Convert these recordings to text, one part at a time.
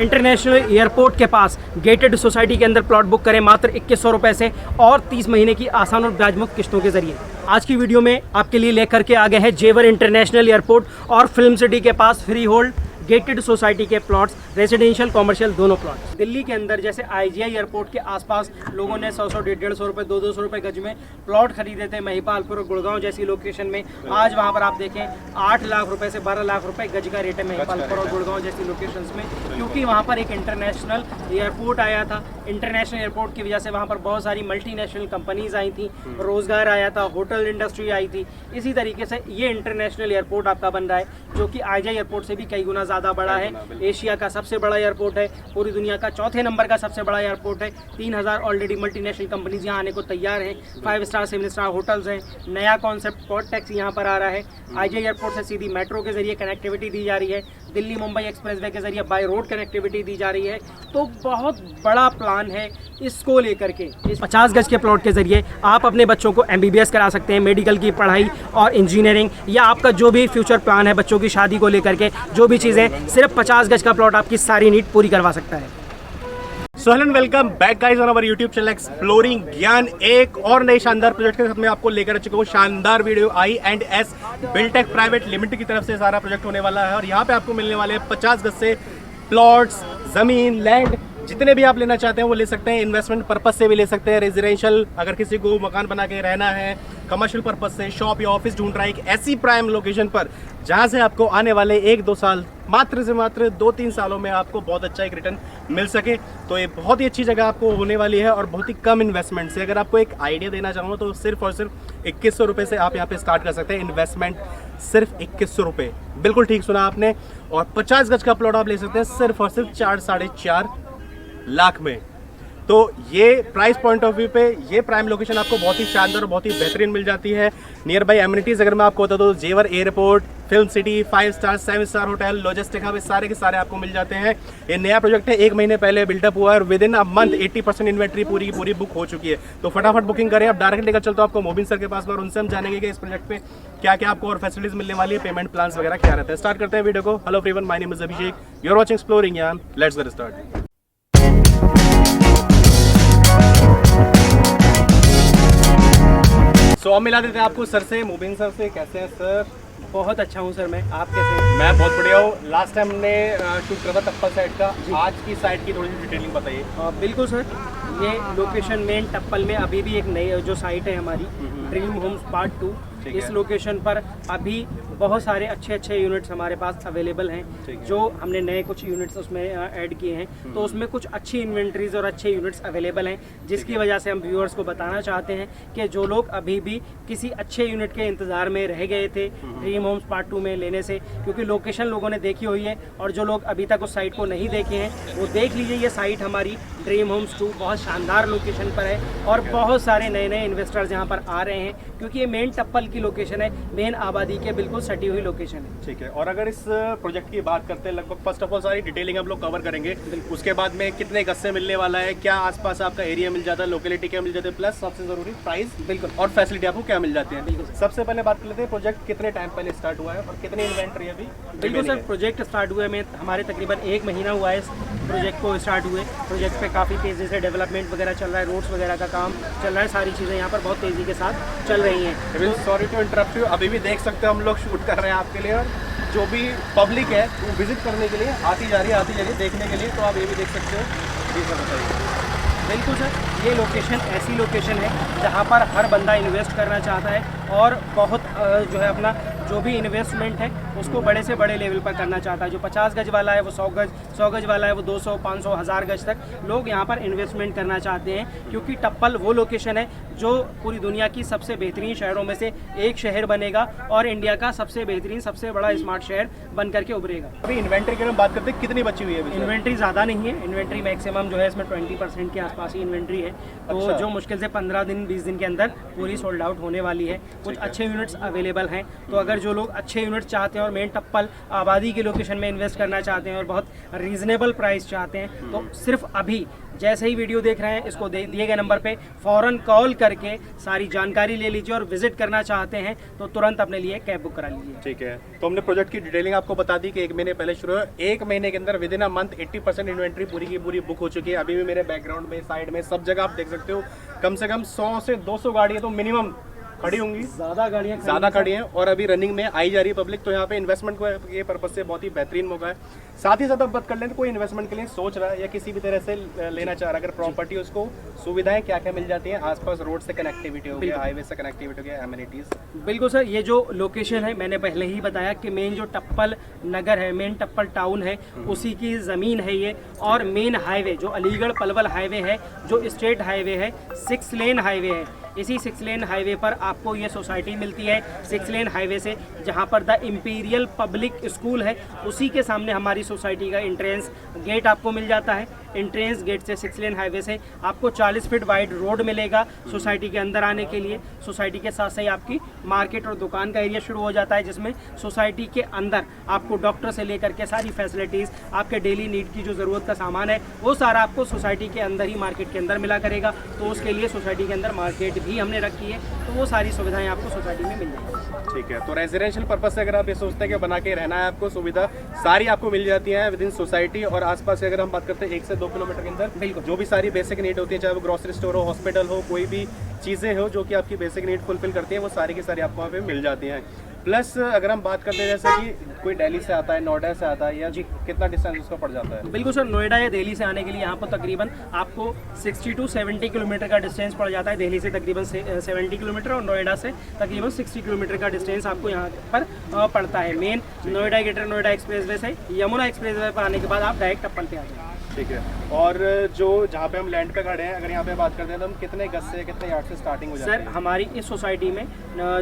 International airport के पास gated society के अंदर प्लॉट बुक करें मात्र 2100 रुपये से और 30 महीने की आसान और ब्याज मुक्त किस्तों के जरिए। आज की वीडियो में आपके लिए लेकर के आ गए हैं जेवर इंटरनेशनल एयरपोर्ट और फिल्म सिटी के पास फ्री होल्ड गेटेड सोसाइटी के प्लॉट्स, रेजिडेंशियल कॉमर्शियल दोनों प्लॉट्स। दिल्ली के अंदर जैसे IGI एयरपोर्ट के आसपास लोगों ने 100 150 रुपये 200 रुपये गज में प्लॉट खरीदे थे महिपालपुर और गुड़गांव जैसी लोकेशन में। आज वहां पर आप देखें 8 लाख रुपए से 12 लाख रुपए गज का रेट है महिपालपुर और गुड़गांव जैसी लोकेशंस में, क्योंकि वहां पर एक इंटरनेशनल एयरपोर्ट आया था। इंटरनेशनल एयरपोर्ट की वजह से वहाँ पर बहुत सारी मल्टीनेशनल कंपनीज आई थी, रोजगार आया था, होटल इंडस्ट्री आई थी। इसी तरीके से ये इंटरनेशनल एयरपोर्ट आपका बन रहा है, जो कि IGI एयरपोर्ट से भी कई गुना ज़्यादा बड़ा है। एशिया का सबसे बड़ा एयरपोर्ट है, पूरी दुनिया का चौथे नंबर का सबसे बड़ा एयरपोर्ट है। 3000 ऑलरेडी मल्टीनेशनल कंपनीज यहाँ आने को तैयार हैं। 5 स्टार 7 स्टार होटल्स हैं। नया कॉन्सेप्ट पोर्ट टैक्सी यहाँ पर आ रहा है। IGI एयरपोर्ट से सीधी मेट्रो के जरिए कनेक्टिविटी दी जा रही है, दिल्ली मुंबई एक्सप्रेसवे के जरिए बाय रोड कनेक्टिविटी दी जा रही है। तो बहुत बड़ा प्लान है इसको लेकर के। इस 50 गज के प्लॉट के जरिए आप अपने बच्चों को MBBS करा सकते हैं, मेडिकल की पढ़ाई और इंजीनियरिंग, या आपका जो भी फ्यूचर प्लान है बच्चों की शादी को लेकर के, जो भी चीज़ें, सिर्फ 50 गज का प्लॉट आपकी सारी नीड पूरी करवा सकता है। So hello and welcome back guys on our YouTube channel Exploring Gyan. एक और नए शानदार प्रोजेक्ट के साथ मैं आपको लेकर आ चुका हूँ। शानदार video I&S Biltech private limited की तरफ से सारा प्रोजेक्ट होने वाला है और यहाँ पे आपको मिलने वाले 50 गज से प्लॉट्स, जमीन, लैंड जितने भी आप लेना चाहते हैं वो ले सकते हैं। इन्वेस्टमेंट पर्पस से भी ले सकते हैं, रेजिडेंशियल अगर किसी को मकान बना के रहना है, कमर्शियल पर्पस से, शॉप या ऑफिस ढूंढ रहा है एक ऐसी प्राइम लोकेशन पर जहां से आपको आने वाले 1-2 साल, मात्र से मात्र 2-3 सालों में आपको बहुत अच्छा एक रिटर्न मिल सके। तो ये बहुत ही अच्छी जगह आपको होने वाली है और बहुत ही कम इन्वेस्टमेंट से। अगर आपको एक आइडिया देना चाहूँ तो सिर्फ और सिर्फ 2100 रुपये से आप यहाँ पे स्टार्ट कर सकते हैं। इन्वेस्टमेंट सिर्फ 2100 रुपये, बिल्कुल ठीक सुना आपने। और 50 गज का प्लॉट आप ले सकते हैं सिर्फ और सिर्फ 4-4.5 लाख में। तो ये प्राइस पॉइंट ऑफ व्यू पे ये प्राइम लोकेशन आपको बहुत ही शानदार और बहुत ही बेहतरीन मिल जाती है। नियर बाई एमिनिटीज़ अगर मैं आपको बता दूँ, जेवर airport, film city, 5 star 7 star hotel, logistic hub, सारे के सारे आपको मिल जाते हैं। ये नया प्रोजेक्ट है, 1 महीने पहले बिल्डअप हुआ है और with in a month 80% inventory पूरी की पूरी बुक हो चुकी है। तो फटाफट बुकिंग करें। अब डायरेक्ट लेकर चलता हूँ आपको मोबिन सर के पास में और उनसे हम जानेंगे कि इस प्रोजेक्ट पे क्या क्या आपको और फैसिलिटीज मिलने वाली है, पेमेंट प्लान्स वगैरह क्या रहता है। स्टार्ट करते हैं वीडियो को। Hello everyone, my name is Abhishek, you are watching Exploring Gyan, let's get started. So अब मिला देते हैं आपको सर से, मुबीन सर से। कैसे हैं सर? बहुत अच्छा हूँ सर मैं, आप कैसे हैं? मैं बहुत बढ़िया हूँ। लास्ट टाइम हमने शूट करा था टप्पल साइड का, आज की साइड की थोड़ी सी डिटेलिंग बताइए। बिल्कुल सर, ये लोकेशन मेन टप्पल में अभी भी एक नई जो साइट है हमारी ड्रीम होम्स पार्ट 2, इस लोकेशन पर अभी बहुत सारे अच्छे यूनिट्स हमारे पास अवेलेबल हैं। जो हमने नए कुछ यूनिट्स उसमें ऐड किए हैं, तो उसमें कुछ अच्छी इन्वेंट्रीज और अच्छे यूनिट्स अवेलेबल हैं, जिसकी वजह से हम व्यूअर्स को बताना चाहते हैं कि जो लोग अभी भी किसी अच्छे यूनिट के इंतज़ार में रह गए थे ड्रीम होम्स पार्ट 2 में लेने से, क्योंकि लोकेशन लोगों ने देखी हुई है, और जो लोग अभी तक उस साइट को नहीं देखे हैं वो देख लीजिए। ये साइट हमारी ड्रीम होम्स 2 बहुत शानदार लोकेशन पर है और बहुत सारे नए इन्वेस्टर्स यहाँ पर आ रहे हैं, क्योंकि ये मेन टप्पल की लोकेशन है, मेन आबादी के बिल्कुल सटी हुई लोकेशन है। ठीक है। और अगर इस प्रोजेक्ट की बात करते हैं, लगभग फर्स्ट ऑफ ऑल सारी डिटेलिंग हम लोग कवर करेंगे। उसके बाद में कितने गज से मिलने वाला है, क्या आसपास आपका एरिया मिल जाता है, लोकेलिटी क्या मिल जाती है, प्लस सबसे जरूरी प्राइस, बिल्कुल, और फैसिलिटी आपको क्या मिल जाती है। बिल्कुल। सबसे पहले बात कर लेते हैं, प्रोजेक्ट कितने टाइम पहले स्टार्ट हुआ है और कितनी इन्वेंट्री अभी? बिल्कुल सर, प्रोजेक्ट स्टार्ट हुए में हमारे तकरीबन 1 महीना हुआ है इस प्रोजेक्ट को स्टार्ट हुए। प्रोजेक्ट पे काफ़ी तेज़ी से डेवलपमेंट वगैरह चल रहा है, रोड्स वगैरह का काम चल रहा है, सारी चीज़ें यहाँ पर बहुत तेज़ी के साथ चल रही हैं। सॉरी टू इंटरप्ट यू, अभी भी देख सकते हो हम लोग शूट कर रहे हैं आपके लिए, और जो भी पब्लिक है वो विजिट करने के लिए आती जा रही है देखने के लिए, तो आप ये भी देख सकते हो। जी सर बताइए। बिल्कुल सर, ये लोकेशन ऐसी लोकेशन है जहाँ पर हर बंदा इन्वेस्ट करना चाहता है और बहुत जो है अपना जो भी इन्वेस्टमेंट है उसको बड़े से बड़े लेवल पर करना चाहता है। जो 50 गज वाला है वो 100 गज वाला है वो 200, 500, 1000 गज तक लोग यहाँ पर इन्वेस्टमेंट करना चाहते हैं, क्योंकि टप्पल वो लोकेशन है जो पूरी दुनिया की सबसे बेहतरीन शहरों में से एक शहर बनेगा और इंडिया का सबसे बेहतरीन, सबसे बड़ा स्मार्ट शहर बन करके उभरेगा। अभी इन्वेंट्री की बात करते हैं, कितनी बची हुई है? इन्वेंट्री ज़्यादा नहीं है, इन्वेंट्री मैक्सिमम जो है इसमें 20% के आसपास ही इन्वेंट्री है। तो जो मुश्किल से 15 दिन 20 दिन के अंदर पूरी सोल्ड आउट होने वाली है। कुछ अच्छे यूनिट्स अवेलेबल हैं, तो अगर जो लोग अच्छे यूनिट चाहते हैं और मेन टप्पल आबादी के लोकेशन में इन्वेस्ट करना चाहते हैं और बहुत रीजनेबल प्राइस चाहते हैं, तो सिर्फ अभी जैसे ही वीडियो देख रहे हैं इसको दिए गए नंबर पे फ़ौरन कॉल करके सारी जानकारी ले लीजिए, और विजिट करना चाहते हैं तो तुरंत अपने लिए कैब बुक करा लीजिए। ठीक है, तो हमने प्रोजेक्ट की डिटेलिंग आपको बता दी कि 1 महीने पहले शुरू है, 1 महीने के अंदर with in a month 80% inventory पूरी की पूरी बुक हो चुकी है। अभी भी मेरे बैकग्राउंड में, साइड में, सब जगह आप देख सकते हो कम से कम 100 से 200 गाड़ियाँ तो मिनिमम खड़ी होंगी, ज़्यादा खड़ी हैं, और अभी रनिंग में आई जा रही है पब्लिक। तो यहाँ पे इन्वेस्टमेंट के पर्पज से बहुत ही बेहतरीन मौका है। साथ ही साथ आप बात कर लें तो कोई इन्वेस्टमेंट के लिए सोच रहा है या किसी भी तरह से लेना चाह रहा है अगर प्रॉपर्टी, उसको सुविधाएं क्या क्या मिल जाती हैं? आसपास रोड से कनेक्टिविटी हो गया, हाईवे से कनेक्टिविटी हो गया, एमिनिटीज। बिल्कुल सर, ये जो लोकेशन है मैंने पहले ही बताया कि मेन जो टप्पल नगर है, मेन टप्पल टाउन है, उसी की ज़मीन है ये। और मेन हाईवे जो अलीगढ़ पलवल हाईवे है, जो स्टेट हाईवे है, 6 लेन हाईवे है, इसी 6 लेन हाईवे पर आपको ये सोसाइटी मिलती है। 6 लेन हाईवे से जहाँ पर द इम्पीरियल पब्लिक स्कूल है, उसी के सामने हमारी सोसाइटी का एंट्रेंस गेट आपको मिल जाता है। एंट्रेंस गेट से 6 लेन हाईवे से आपको 40 फीट वाइड रोड मिलेगा सोसाइटी के अंदर आने के लिए। सोसाइटी के साथ से आपकी मार्केट और दुकान का एरिया शुरू हो जाता है, जिसमें सोसाइटी के अंदर आपको डॉक्टर से लेकर के सारी फैसिलिटीज़, आपके डेली नीड की जो ज़रूरत का सामान है वो सारा आपको सोसाइटी के अंदर ही, मार्केट के अंदर मिला करेगा। तो उसके लिए सोसाइटी के अंदर मार्केट भी हमने रखी है, तो वो सारी सुविधाएं आपको सोसाइटी में मिल जाएंगी। ठीक है, तो रेजिडेंशियल पर्पज से अगर आप ये सोचते हैं कि बना के रहना है, आपको सुविधा सारी आपको मिल जाती है विद इन सोसाइटी। और आसपास से अगर हम बात करते हैं 1 से 2 किलोमीटर के अंदर बिल्कुल जो भी सारी बेसिक नीड होती है, चाहे वो ग्रोसरी स्टोर हो, हॉस्पिटल हो, कोई भी चीज़ें हो जो कि आपकी बेसिक नीड फुलफिल करती है, वो सारी की सारी आपको वहाँ पे मिल जाती हैं। प्लस अगर हम बात करते हैं जैसे कि कोई दिल्ली से आता है, नोएडा से आता है, या जी कितना डिस्टेंस उसका पड़ जाता है? बिल्कुल सर, नोएडा या दिल्ली से आने के लिए यहाँ पर तकरीबन आपको 60 to 70 किलोमीटर का डिस्टेंस पड़ जाता है। दिल्ली से तकरीबन 70 किलोमीटर और नोएडा से तकरीबन 60 किलोमीटर का डिस्टेंस आपको यहाँ पर पड़ता है। Main Noida greater Noida expressway से यमुना एक्सप्रेसवे पर आने के बाद आप डायरेक्ट टप्पल पे आ जाएंगे। ठीक है, और जो जहाँ पे हम लैंड पे खड़े हैं, अगर यहाँ पे बात करते हैं तो हम कितने गज से, कितने यार्ड से स्टार्टिंग हो जाती है? सर, हमारी इस सोसाइटी में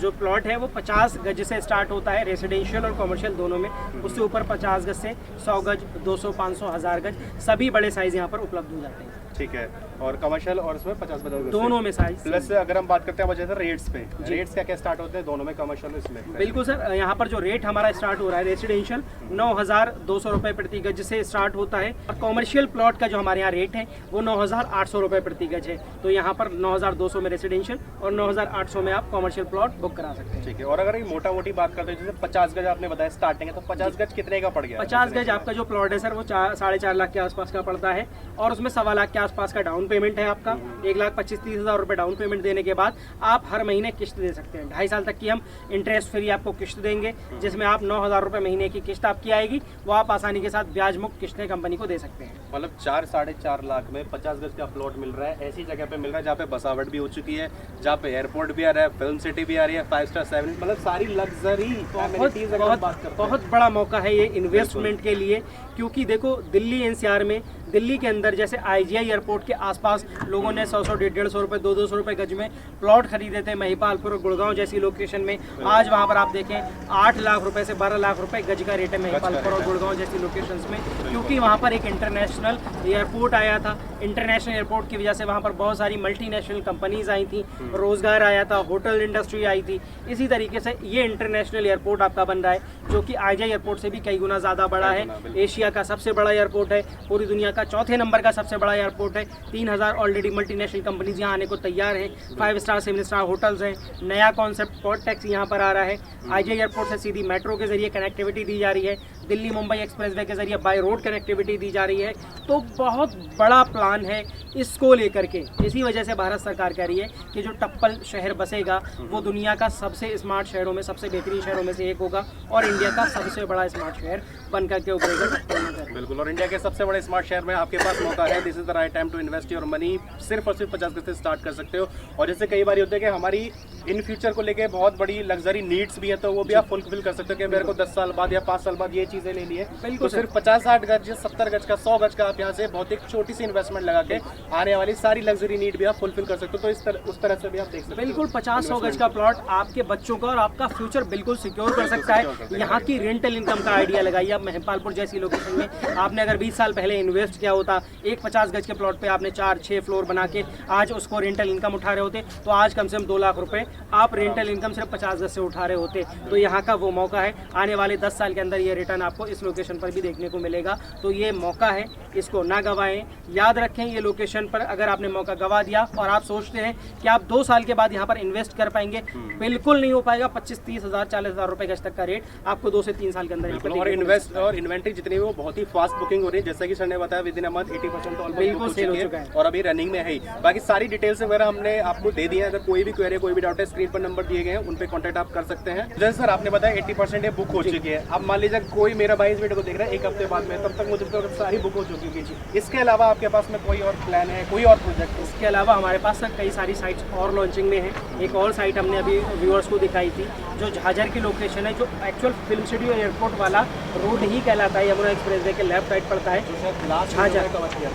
जो प्लॉट है वो 50 गज से स्टार्ट होता है, रेसिडेंशियल और कमर्शियल दोनों में। उससे ऊपर 50 गज से 100 गज, 200, 500, 1000 गज सभी बड़े साइज यहाँ पर उपलब्ध हो जाते हैं। ठीक है, और कमर्शियल और इसमें 50 दोनों में साइज। प्लस अगर हम बात करते हैं वजह से रेट्स पे, रेट्स क्या क्या स्टार्ट होते हैं दोनों में, कमर्शियल इसमें? बिल्कुल सर, यहाँ पर जो रेट हमारा स्टार्ट हो रहा है रेसिडेंशियल 9,200 रुपये प्रति गज से स्टार्ट होता है, और कमर्शियल प्लॉट का जो हमारे यहाँ रेट है वो 9,800 रुपये प्रति गज है। तो यहाँ पर 9,200 में रेसिडेंशियल और 9,800 में आप कमर्शियल प्लॉट बुक करा सकते हैं। ठीक है, और अगर ये मोटा मोटी बात करते हैं जैसे 50 गज आपने बताया स्टार्टिंग है, तो 50 गज कितने का पड़ गया? 50 गज आपका जो प्लॉट है सर वो 4.5 लाख के आसपास का पड़ता है, और उसमें 1.25 लाख के आसपास का डाउन पेमेंट है आपका। 1,25,30,000 रुपये डाउन पेमेंट देने के बाद आप हर महीने किस्त दे सकते हैं। 2.5 साल तक की हम इंटरेस्ट फ्री आपको किस्त देंगे, जिसमें आप 9,000 रुपये महीने की किस्त आपकी आएगी, वो आप आसानी के साथ ब्याज मुक्त किस्तें कंपनी को दे सकते हैं। मतलब 4-4.5 लाख में 50 गज का प्लॉट मिल रहा है, ऐसी जगह पे मिल रहा है जहाँ पे बसावट भी हो चुकी है, जहाँ पे एयरपोर्ट भी आ रहा है, फिल्म सिटी भी आ रही है, 5 स्टार 7, मतलब सारी लग्जरी बहुत बड़ा मौका है ये इन्वेस्टमेंट के लिए। क्योंकि देखो, दिल्ली एनसीआर में, दिल्ली के अंदर जैसे IGI एयरपोर्ट के आसपास लोगों ने 100-100, 150 रुपये, 200 रुपये गज में प्लॉट खरीदे थे। महिपालपुर और गुड़गांव जैसी लोकेशन में आज वहां पर आप देखें 8 लाख रुपए से 12 लाख रुपए गज का रेट है महिपालपुर और गुड़गांव जैसी लोकेशंस में, क्योंकि वहां पर एक इंटरनेशनल एयरपोर्ट आया था। इंटरनेशनल एयरपोर्ट की वजह से वहां पर बहुत सारी मल्टीनेशनल कंपनीज आई थी, रोजगार आया था, होटल इंडस्ट्री आई थी। इसी तरीके से ये इंटरनेशनल एयरपोर्ट आपका बन रहा है, जो कि IGI एयरपोर्ट से भी कई गुना ज़्यादा बड़ा है। एशिया का सबसे बड़ा एयरपोर्ट है, पूरी दुनिया का 4थे नंबर का सबसे बड़ा एयरपोर्ट है। 3000 ऑलरेडी मल्टीनेशनल कंपनीज यहाँ आने को तैयार हैं। 5 स्टार 7 स्टार होटल्स हैं। नया कॉन्सेप्ट पोर्ट टैक्सी यहाँ पर आ रहा है। IGI एयरपोर्ट से सीधी मेट्रो के जरिए कनेक्टिविटी दी जा रही है, दिल्ली मुंबई एक्सप्रेसवे के जरिए बाय रोड कनेक्टिविटी दी जा रही है। तो बहुत बड़ा प्लान है इसको लेकर के। इसी वजह से भारत सरकार कह रही है कि जो टप्पल शहर बसेगा वो दुनिया का सबसे स्मार्ट शहरों में, सबसे बेहतरीन शहरों में से एक होगा, और इंडिया का सबसे बड़ा स्मार्ट शहर बन करके उभरेगा टप्पल नगर। बिल्कुल, और इंडिया के सबसे बड़े स्मार्ट शहर में आपके पास मौका है। This is the right time to invest your money. सिर्फ और सिर्फ 50 गज से स्टार्ट कर सकते हो। और जैसे कई बार होता है कि हमारी इन फ्यूचर को लेके बहुत बड़ी लग्जरी नीड्स भी है, तो वो भी आप फुलफिल कर सकते हो कि मेरे को 10 साल बाद या 5 साल बाद ये चीज़ें लेनी है। बिल्कुल, तो सिर्फ 50-60 गज, 70 गज का, 100 गज का आप यहाँ से बहुत एक छोटी सी इन्वेस्टमेंट लगा के आने वाली सारी लग्जरी नीड भी आप फुलफिल कर सकते हो। तो उस तरह से भी आप देख सकते हो। बिल्कुल 50-100 गज का प्लॉट आपके बच्चों का और आपका फ्यूचर बिल्कुल सिक्योर कर सकता है। यहाँ की रेंटल इनकम का आइडिया लगाइए आप। महिपालपुर जैसी लोकेशन में आपने अगर 20 साल पहले इन्वेस्ट किया होता, एक 50 गज के प्लॉट पे आपने 4-6 फ्लोर बना के आज उसको रेंटल इनकम उठा रहे होते, तो आज कम से कम 2 लाख रुपए आप रेंटल इनकम सिर्फ 50 गज से उठा रहे होते। तो यहाँ का वो मौका है, आने वाले 10 साल के अंदर ये रिटर्न आपको इस लोकेशन पर भी देखने को मिलेगा। तो ये मौका है, इसको ना गवाएं। याद रखें, ये लोकेशन पर अगर आपने मौका गवा दिया और आप सोचते हैं कि आप 2 साल के बाद यहाँ पर इन्वेस्ट कर पाएंगे, बिल्कुल नहीं हो पाएगा। 25-30 हज़ार 40 हज़ार रुपए गज तक का रेट आपको 2 से 3 साल के अंदर और इन्वेस्ट और इन्वेंट्री जितनी भी वो बहुत ही फास्ट बुकिंग हो रही है। जैसा कि सर ने बताया विद इन अ मंथ 80% तो बिल्कुल सेल हो चुका है और अभी रनिंग में है ही। बाकी सारी डिटेल्स वगैरह हमने आपको दे दी है। अगर कोई भी क्वेरी, कोई भी डाउट है, स्क्रीन पर नंबर दिए गए हैं, उन पे कांटेक्ट आप कर सकते हैं। जैसे सर आपने बताया 80% ये बुक हो चुकी है। अब मान लीजिए कोई मेरा भाई इस वीडियो को देख रहा है 1 हफ्ते बाद में, तब तक मुझे तो सारी बुक हो चुकी होगी। इसके अलावा आपके पास में कोई और प्लान है, कोई और प्रोजेक्ट? इसके अलावा हमारे पास कई सारी साइट्स और लॉन्चिंग में है। एक और साइट हमने अभी व्यूअर्स को दिखाई थी जो झाझर की लोकेशन है, जो एक्चुअल फिल्म सिटी और एयरपोर्ट वाला रोड ही कहलाता है। यमुना एक्सप्रेस वे के लेफ्ट साइड पड़ता है झाझर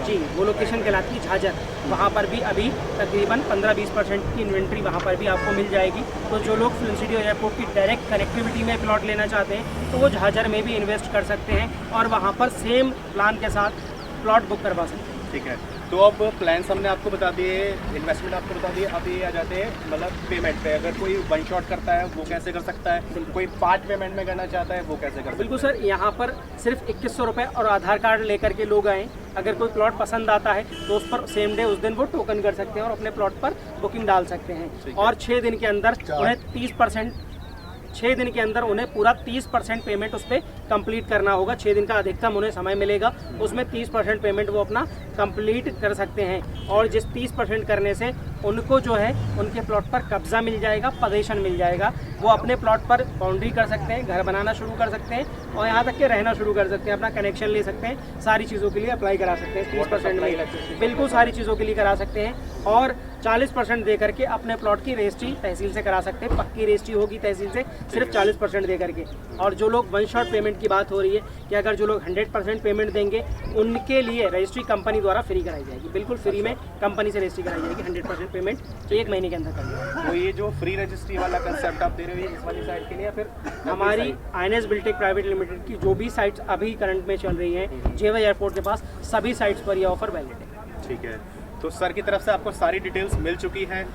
जी, वो लोकेशन कहलाती है झाझर। वहाँ पर भी अभी तकरीबन 15-20% की इन्वेंट्री वहाँ पर भी आपको मिल जाएगी। तो जो लोग फिल्म सिटी और एयरपोर्ट की डायरेक्ट कनेक्टिविटी में प्लॉट लेना चाहते हैं तो वो झाझर में भी इन्वेस्ट कर सकते हैं और वहाँ पर सेम प्लान के साथ प्लॉट बुक करवा सकते हैं। ठीक है, तो अब प्लान्स हमने आपको बता दिए, इन्वेस्टमेंट आपको बता दिए। अब ये आ जाते हैं मतलब पेमेंट पे। अगर कोई वन शॉट करता है वो कैसे कर सकता है, कोई पार्ट पेमेंट में करना चाहता है वो कैसे कर सकता है? बिल्कुल सर, यहाँ पर सिर्फ 2100 रुपये और आधार कार्ड लेकर के लोग आएँ। अगर कोई प्लॉट पसंद आता है तो उस पर सेम डे उस दिन वो टोकन कर सकते हैं और अपने प्लॉट पर बुकिंग डाल सकते हैं। और 6 दिन के अंदर उन्हें 30% पेमेंट उस पर कंप्लीट करना होगा। 6 दिन का अधिकतम उन्हें समय मिलेगा, उसमें 30% पेमेंट वो अपना कंप्लीट कर सकते हैं। और जिस 30% करने से उनको जो है उनके प्लॉट पर कब्जा मिल जाएगा, पोजीशन मिल जाएगा। वो अपने प्लॉट पर बाउंड्री कर सकते हैं, घर बनाना शुरू कर सकते हैं और यहाँ तक के रहना शुरू कर सकते हैं, अपना कनेक्शन ले सकते हैं, सारी चीज़ों के लिए अप्लाई करा सकते हैं। 30% में बिल्कुल सारी चीज़ों के लिए करा सकते हैं। और 40% दे करके अपने प्लॉट की रजिस्ट्री तहसील से करा सकते हैं। पक्की रजिस्ट्री होगी तहसील से, सिर्फ 40% दे करके। और जो लोग वन शॉट पेमेंट की बात हो रही है कि अगर जो लोग 100% पेमेंट देंगे उनके लिए रजिस्ट्री कंपनी द्वारा फ्री कराई जाएगी। बिल्कुल फ्री में कंपनी से रजिस्ट्री कराई जाएगी 100% पेमेंट 1 महीने के अंदर करनी। तो ये जो फ्री रजिस्ट्री वाला कंसेप्ट आप दे रहे हो इस वाली साइट के लिए, या फिर हमारी INS बिल्टेक प्राइवेट लिमिटेड की जो भी साइट्स अभी करंट में चल रही हैं जेवर एयरपोर्ट के पास, सभी साइट्स पर यह ऑफर वैलिड है। ठीक है, तो सर की तरफ से आपको सारी डिटेल्स मिल चुकी हैं।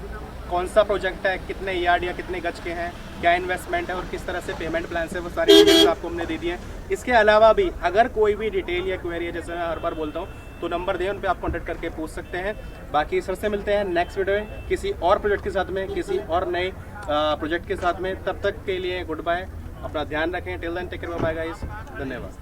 कौन सा प्रोजेक्ट है, कितने यार्ड या कितने गज के हैं, क्या इन्वेस्टमेंट है और किस तरह से पेमेंट प्लान है, वो सारी डिटेल्स आपको हमने दे दी हैं। इसके अलावा भी अगर कोई भी डिटेल या क्वेरी है, जैसे मैं हर बार बोलता हूँ, तो नंबर दें, उन पे आप कॉन्टैक्ट करके पूछ सकते हैं। बाकी सर से मिलते हैं नेक्स्ट वीडियो में किसी और प्रोजेक्ट के साथ में, किसी और नए प्रोजेक्ट के साथ में। तब तक के लिए गुड बाय, अपना ध्यान रखें। Till then take care, bye guys, धन्यवाद।